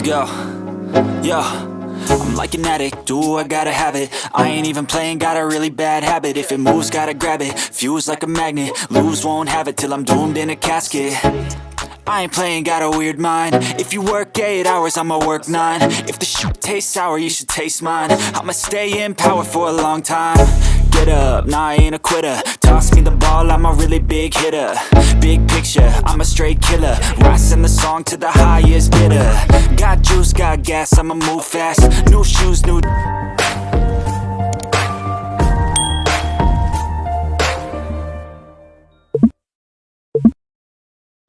Let's go. Yo, I'm like an addict, do I gotta have it. I ain't even playing, got a really bad habit. If it moves, gotta grab it, fuse like a magnet. Lose, won't have it till I'm doomed in a casket. I ain't playing, got a weird mind. If you work 8 hours, I'ma work 9. If the shit tastes sour, you should taste mine. I'ma stay in power for a long time. Get up, nah, I ain't a quitter. Toss me the ball, I'm a really big hitter. Big picture, I'm a straight killer. Rising the song to the highest bidder. Got juice, got gas, I'ma move fast. New shoes, new...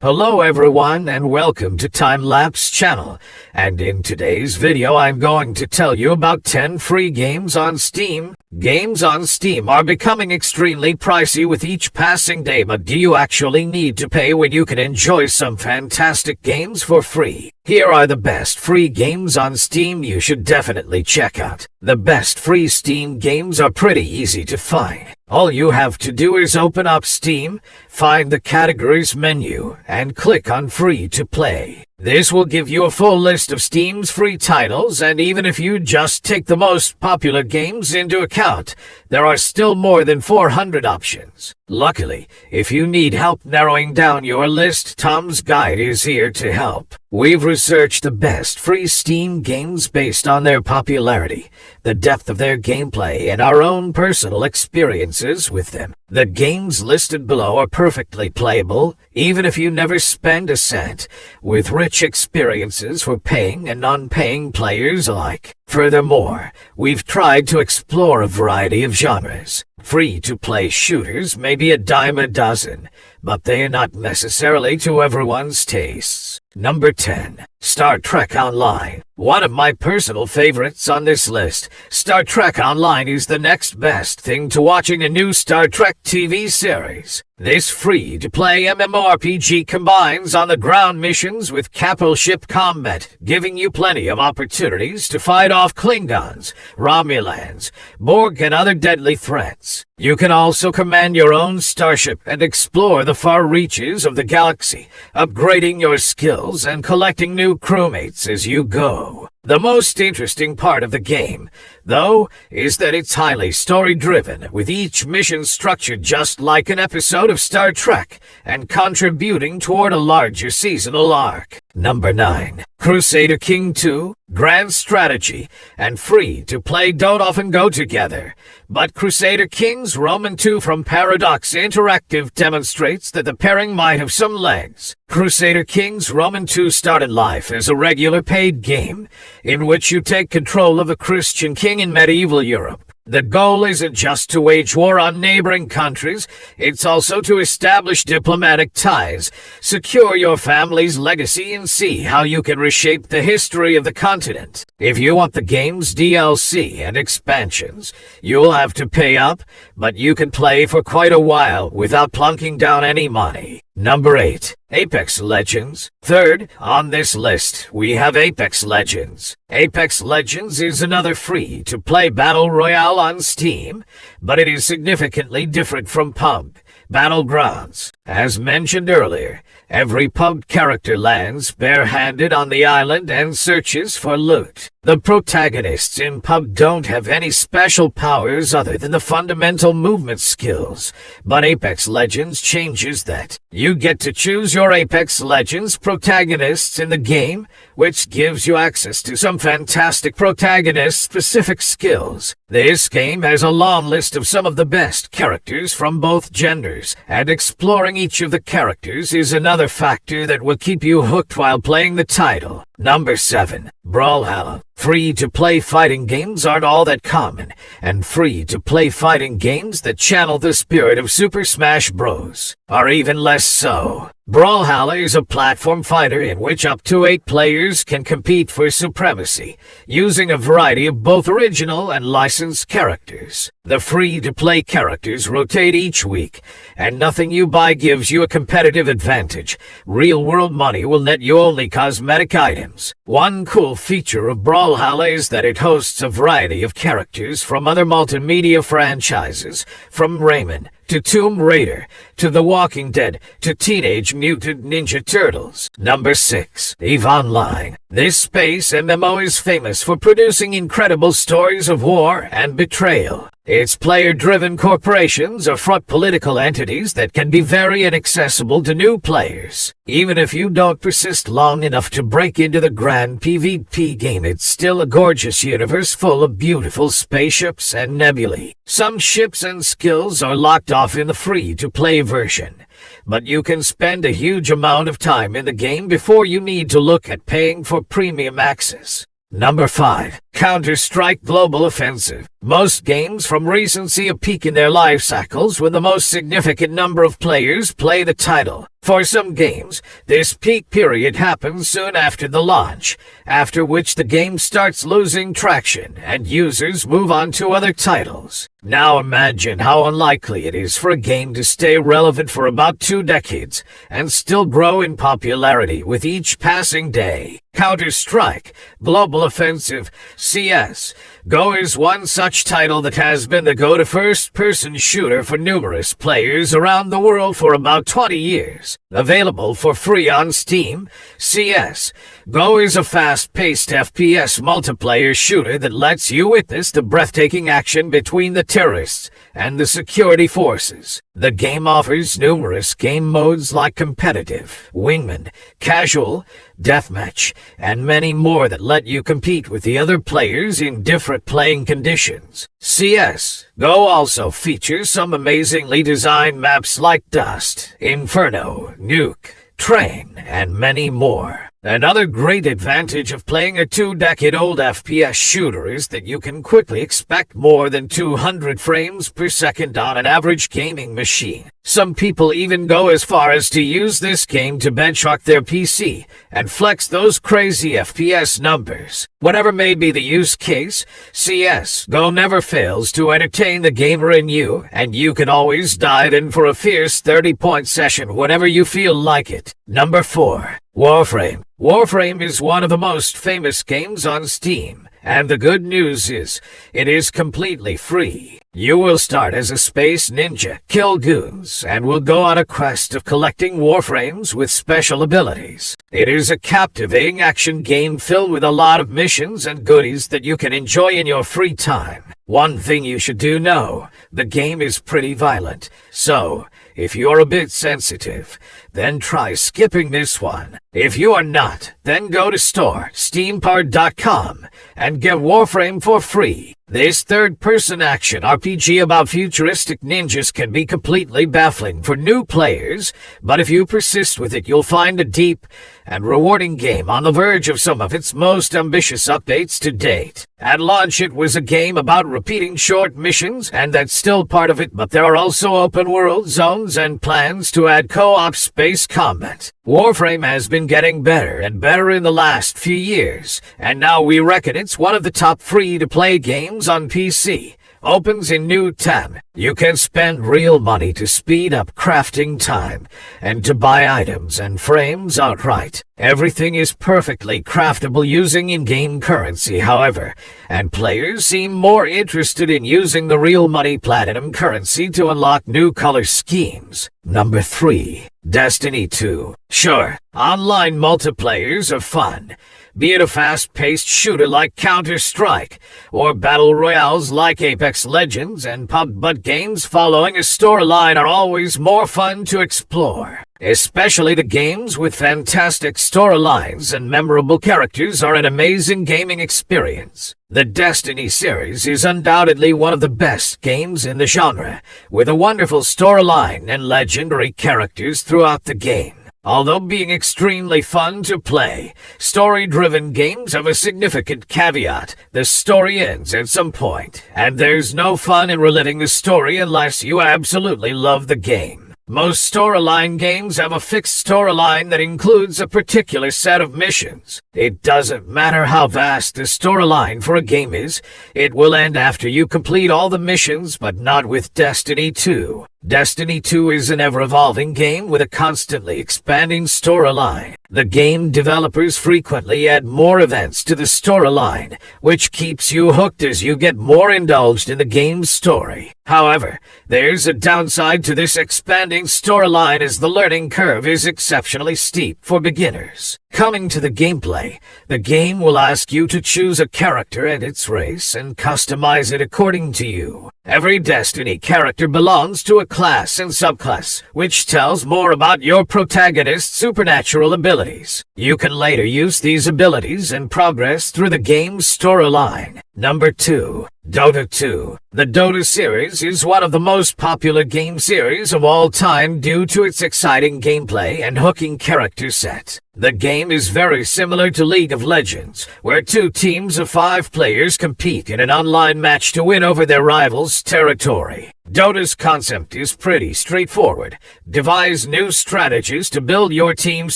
Hello everyone and welcome to Timelapse channel, and in today's video I'm going to tell you about 10 free games on Steam. Games on Steam are becoming extremely pricey with each passing day, but do you actually need to pay when you can enjoy some fantastic games for free? Here are the best free games on Steam you should definitely check out. The best free Steam games are pretty easy to find. All you have to do is open up Steam, find the categories menu, and click on Free to Play. This will give you a full list of Steam's free titles, and even if you just take the most popular games into account, there are still more than 400 options. Luckily, if you need help narrowing down your list, Tom's Guide is here to help. We've researched the best free Steam games based on their popularity, the depth of their gameplay, and our own personal experiences with them. The games listed below are perfectly playable, even if you never spend a cent, with rich experiences for paying and non-paying players alike. Furthermore, we've tried to explore a variety of genres. Free-to-play shooters may be a dime a dozen, but they are not necessarily to everyone's tastes. Number 10. Star Trek Online. One of my personal favorites on this list, Star Trek Online is the next best thing to watching a new Star Trek TV series. This free-to-play MMORPG combines on-the-ground missions with capital ship combat, giving you plenty of opportunities to fight off Klingons, Romulans, Borg, and other deadly threats. You can also command your own starship and explore the far reaches of the galaxy, upgrading your skills and collecting new crewmates as you go. The most interesting part of the game, though, is that it's highly story-driven, with each mission structured just like an episode of Star Trek and contributing toward a larger seasonal arc. Number 9. Crusader King 2, Grand Strategy, and free-to-play don't often go together, but Crusader Kings Roman 2 from Paradox Interactive demonstrates that the pairing might have some legs. Crusader Kings Roman 2 started life as a regular paid game, in which you take control of a Christian king in medieval Europe. The goal isn't just to wage war on neighboring countries, it's also to establish diplomatic ties, secure your family's legacy, and see how you can reshape the history of the continent. If you want the game's DLC and expansions, you'll have to pay up, but you can play for quite a while without plunking down any money. Number 8. Apex Legends. Third on this list, we have Apex Legends. Apex Legends is another free-to-play battle royale on Steam, but it is significantly different from PUBG Battlegrounds. As mentioned earlier, every PUBG character lands barehanded on the island and searches for loot. The protagonists in PUBG don't have any special powers other than the fundamental movement skills, but Apex Legends changes that. You get to choose your Apex Legends protagonists in the game, which gives you access to some fantastic protagonist-specific skills. This game has a long list of some of the best characters from both genders, and exploring each of the characters is another factor that will keep you hooked while playing the title. Number 7. BRAWHALLA. Free-to-play fighting games aren't all that common, and free-to-play fighting games that channel the spirit of Super Smash Bros. Are even less so. BRAWHALLA is a platform fighter in which up to 8 players can compete for supremacy, using a variety of both original and licensed characters. The free-to-play characters rotate each week, and nothing you buy gives you a competitive advantage. Real-world money will net you only cosmetic items. One cool feature of BRAWHALLA is that it hosts a variety of characters from other multimedia franchises, from Rayman, to Tomb Raider, to The Walking Dead, to Teenage Mutant Ninja Turtles. Number 6. EVE Online. This space MMO is famous for producing incredible stories of war and betrayal. Its player-driven corporations are front political entities that can be very inaccessible to new players. Even if you don't persist long enough to break into the grand PvP game, it's still a gorgeous universe full of beautiful spaceships and nebulae. Some ships and skills are locked off in the free-to-play version, but you can spend a huge amount of time in the game before you need to look at paying for premium access. Number 5. Counter-Strike Global Offensive. Most games from recent see a peak in their life cycles when the most significant number of players play the title. For some games, this peak period happens soon after the launch, after which the game starts losing traction and users move on to other titles. Now imagine how unlikely it is for a game to stay relevant for about 2 decades and still grow in popularity with each passing day. Counter-Strike Global Offensive CS GO is one such title that has been the go-to first-person shooter for numerous players around the world for about 20 years. Available for free on Steam, CS GO is a fast-paced FPS multiplayer shooter that lets you witness the breathtaking action between the terrorists and the security forces. The game offers numerous game modes like competitive, wingman, casual, deathmatch, and many more that let you compete with the other players in different playing conditions. CS GO also features some amazingly designed maps like Dust, Inferno, Nuke, Train, and many more. Another great advantage of playing a 2-decade-old FPS shooter is that you can quickly expect more than 200 frames per second on an average gaming machine. Some people even go as far as to use this game to benchmark their PC and flex those crazy FPS numbers. Whatever may be the use case, CS GO never fails to entertain the gamer in you, and you can always dive in for a fierce 30-point session whenever you feel like it. Number 4. Warframe. Warframe is one of the most famous games on Steam, and the good news is, it is completely free. You will start as a space ninja, kill goons, and will go on a quest of collecting warframes with special abilities. It is a captivating action game filled with a lot of missions and goodies that you can enjoy in your free time. One thing you should know, the game is pretty violent, so if you're a bit sensitive, then try skipping this one. If you are not, then go to store.steampard.com and get Warframe for free. This third-person action RPG about futuristic ninjas can be completely baffling for new players, but if you persist with it, you'll find a deep and rewarding game on the verge of some of its most ambitious updates to date. At launch, it was a game about repeating short missions, and that's still part of it, but there are also open-world zones and plans to add co-op space combat. Warframe has been getting better and better in the last few years, and now we reckon it's one of the top free-to-play games on PC. Opens in new tab. You can spend real money to speed up crafting time and to buy items and frames outright. Everything is perfectly craftable using in-game currency, however, and players seem more interested in using the real money platinum currency to unlock new color schemes. Number 3. Destiny 2. Sure, online multiplayers are fun, be it a fast-paced shooter like Counter-Strike, or battle royales like Apex Legends and PUBG, but games following a storyline are always more fun to explore. Especially the games with fantastic storylines and memorable characters are an amazing gaming experience. The Destiny series is undoubtedly one of the best games in the genre, with a wonderful storyline and legendary characters throughout the game. Although being extremely fun to play, story-driven games have a significant caveat. The story ends at some point, and there's no fun in reliving the story unless you absolutely love the game. Most storyline games have a fixed storyline that includes a particular set of missions. It doesn't matter how vast the storyline for a game is, it will end after you complete all the missions, but not with Destiny 2. Destiny 2 is an ever-evolving game with a constantly expanding storyline. The game developers frequently add more events to the storyline, which keeps you hooked as you get more indulged in the game's story. However, there's a downside to this expanding storyline as the learning curve is exceptionally steep for beginners. Coming to the gameplay, the game will ask you to choose a character and its race and customize it according to you. Every Destiny character belongs to a class and subclass, which tells more about your protagonist's supernatural abilities. You can later use these abilities and progress through the game's storyline. Number 2. Dota 2. The Dota series is one of the most popular game series of all time due to its exciting gameplay and hooking character set. The game is very similar to League of Legends, where 2 teams of 5 players compete in an online match to win over their rivals' territory. Dota's concept is pretty straightforward. Devise new strategies to build your team's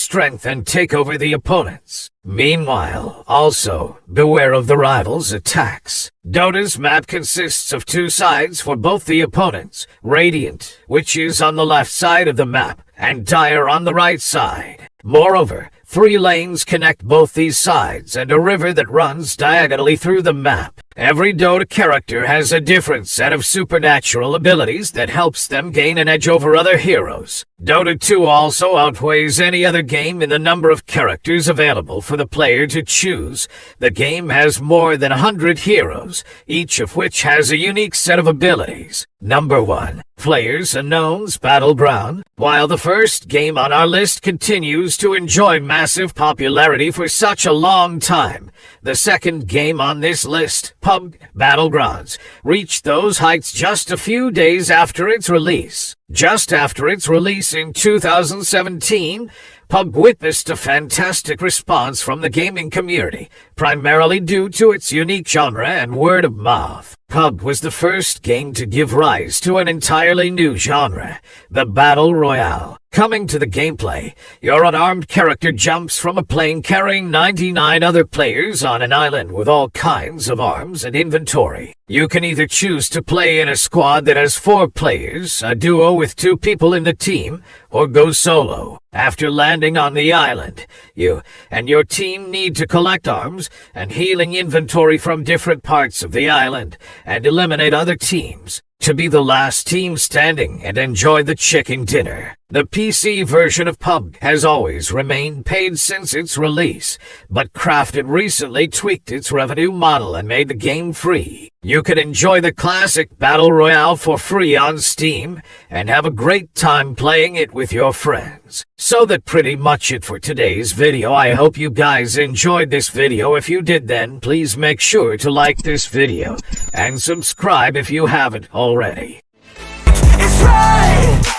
strength and take over the opponents. Meanwhile, also, beware of the rivals' attacks. Dota's map consists of 2 sides for both the opponents, Radiant, which is on the left side of the map, and Dire on the right side. Moreover, 3 lanes connect both these sides and a river that runs diagonally through the map. Every Dota character has a different set of supernatural abilities that helps them gain an edge over other heroes. Dota 2 also outweighs any other game in the number of characters available for the player to choose. The game has more than 100 heroes, each of which has a unique set of abilities. Number 1. Players Unknown's Battleground. While the first game on our list continues to enjoy massive popularity for such a long time, the second game on this list, PUBG Battlegrounds, reached those heights just a few days after its release. Just after its release in 2017, PUBG witnessed a fantastic response from the gaming community, primarily due to its unique genre and word of mouth. PUBG was the first game to give rise to an entirely new genre, the Battle Royale. Coming to the gameplay, your unarmed character jumps from a plane carrying 99 other players on an island with all kinds of arms and inventory. You can either choose to play in a squad that has 4 players, a duo with 2 people in the team, or go solo. After landing on the island, you and your team need to collect arms and healing inventory from different parts of the island and eliminate other teams to be the last team standing and enjoy the chicken dinner. The PC version of PUBG has always remained paid since its release, but Crafted recently tweaked its revenue model and made the game free. You can enjoy the classic Battle Royale for free on Steam and have a great time playing it with your friends. So that's pretty much it for today's video. I hope you guys enjoyed this video. If you did, then please make sure to like this video and subscribe if you haven't already. It's right.